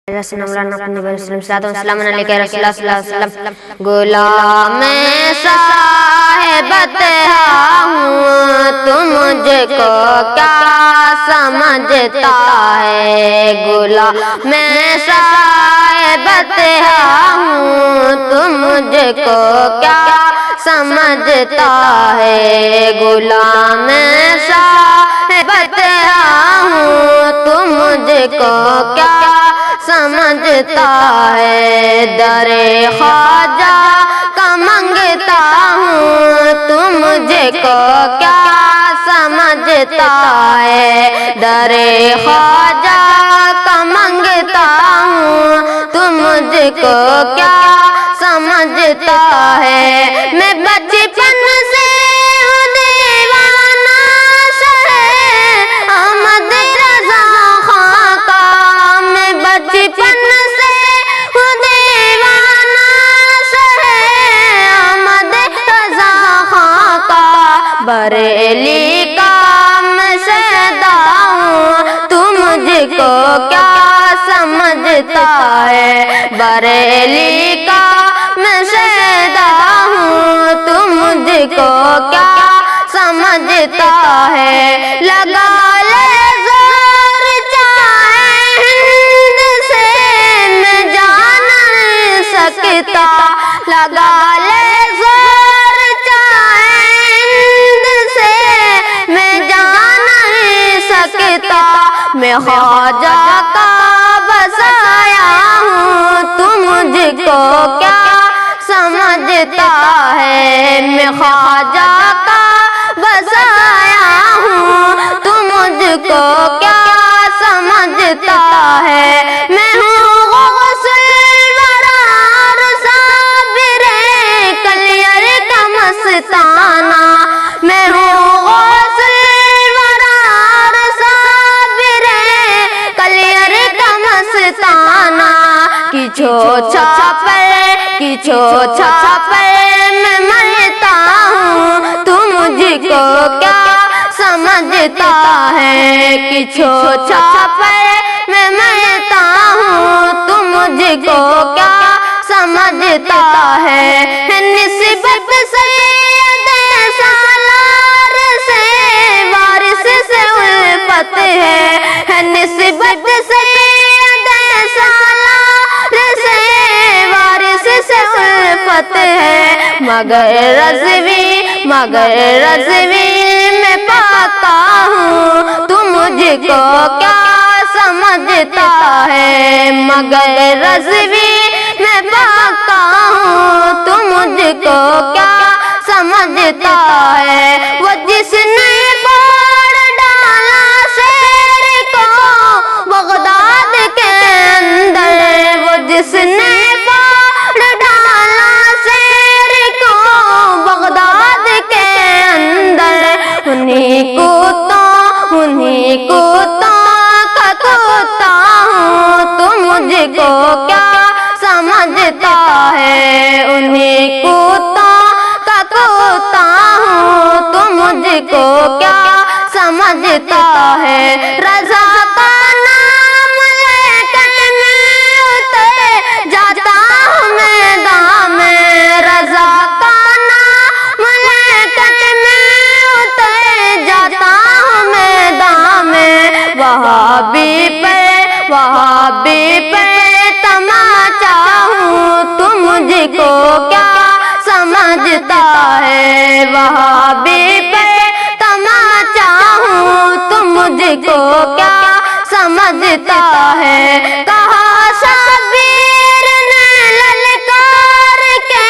رسول اللہ نبی وسلم صلی اللہ علیہ وسلم صلی اللہ علیہ وسلم غلام صاحب تہا ہوں تو مجھ کو کیا سمجھتا ہے غلام صاحب تہا ہوں تو مجھ کو کیا سمجھتا ہے غلام صاحب تہا ہوں تو مجھ کو کیا سمجھتا ہے در خواجہ کا منگتا ہوں تو مجھ کو کیا سمجھتا ہے در خواجہ کا منگتا ہوں تو مجھ کو کیا سمجھتا ہے میں بچپن سے ہوں دیوانہ شہ احمد رضا خاں کا میں بچپن سے ہوں دیوانہ شہ احمد رضا خاں کا بریلی کا میں شہدا ہوں تو مجھ کو کیا سمجھتا ہے بریلی کا میں شہدا ہوں تو مجھ کو کیا سمجھتا ہے لگا لے زور چاہے ہند سے میں جا نہیں سکتا لگا لے زور چاہے ہند سے میں جا نہیں سکتا میں خواجہ کا بسایا ہوں تو مجھ کو کیا سمجھتا ہے میں خواجہ کا بسایا ہوں تو مجھ کو کیا سمجھتا ہے میں ہوں غوث الورا صابر کلیر کا مستانہ میں ہوں غوث الورا صابر کلیر کا مستانہ کچھو چھاپے میں مرتا ہوں تو مجھ کو کیا سمجھتا ہے کچھو چھاپے میں مرتا ہوں تو مجھ کو کیا سمجھتا ہے نسبت سید سالار سے وارث سے الفت ہے نسبت سید سالار سے وارث سے الفت ہے مگر رضوی میں پاتا ہوں تو مجھ کو کیا سمجھتا ہے مگر رضوی میں پاتا ہوں تو مجھ کو کیا سمجھتا ہے وہ جس نے باڑ ڈالا شیر کو بغداد کے اندر وہ جس نے باڑ ڈالا شیر کو بغداد کے اندر انہیں کتا کا کتا ہوں تو مجھ کو کیا سمجھتا ہے انہیں کتا کا کتا ہوں تو مجھ کو کیا سمجھتا ہے رضا کا نام لے کر میں اتر جاتا ہوں میدان میں رضا کا نام لے کر میں اتر جاتا ہوں میدان میں وہابی پہ تماچا ہوں تو مجھ کو کیا سمجھتا ہے وہابی پہ تماچا ہوں تو مجھ کو کیا سمجھتا ہے کہا شبیر نے للکار کے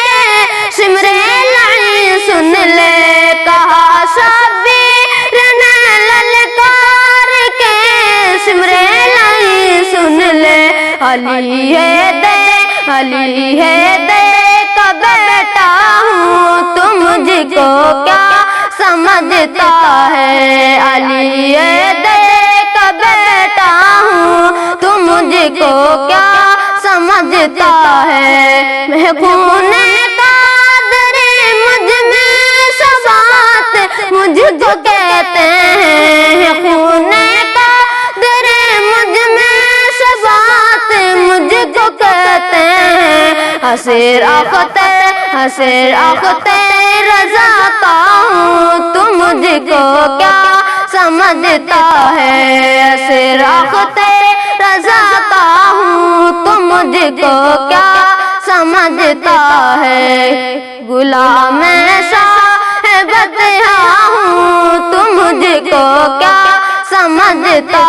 سمرے لڑی سن لے کہا شبیر نے للکار کے سمرے لڑی سن لے علی ہے دے کا بیٹا ہوں تو مجھ کو کیا سمجھتا ہے علی دے کا بیٹا ہوں تو مجھ کو کیا سمجھتا ہے میں خون قادر مجھ میں شفاعت مجھ کو کہتے ہیں خون قادر مجھ میں شفاعت کو کہتے ہیں حسیر اختر رضا کا ہوں، تو مجھ کو کیا سمجھتا ہے؟ حسیر اختر رضا کا ہوں، تو مجھ کو کیا سمجھتا ہے؟ غلام صاحب ہوں، تو مجھ کو کیا سمجھتا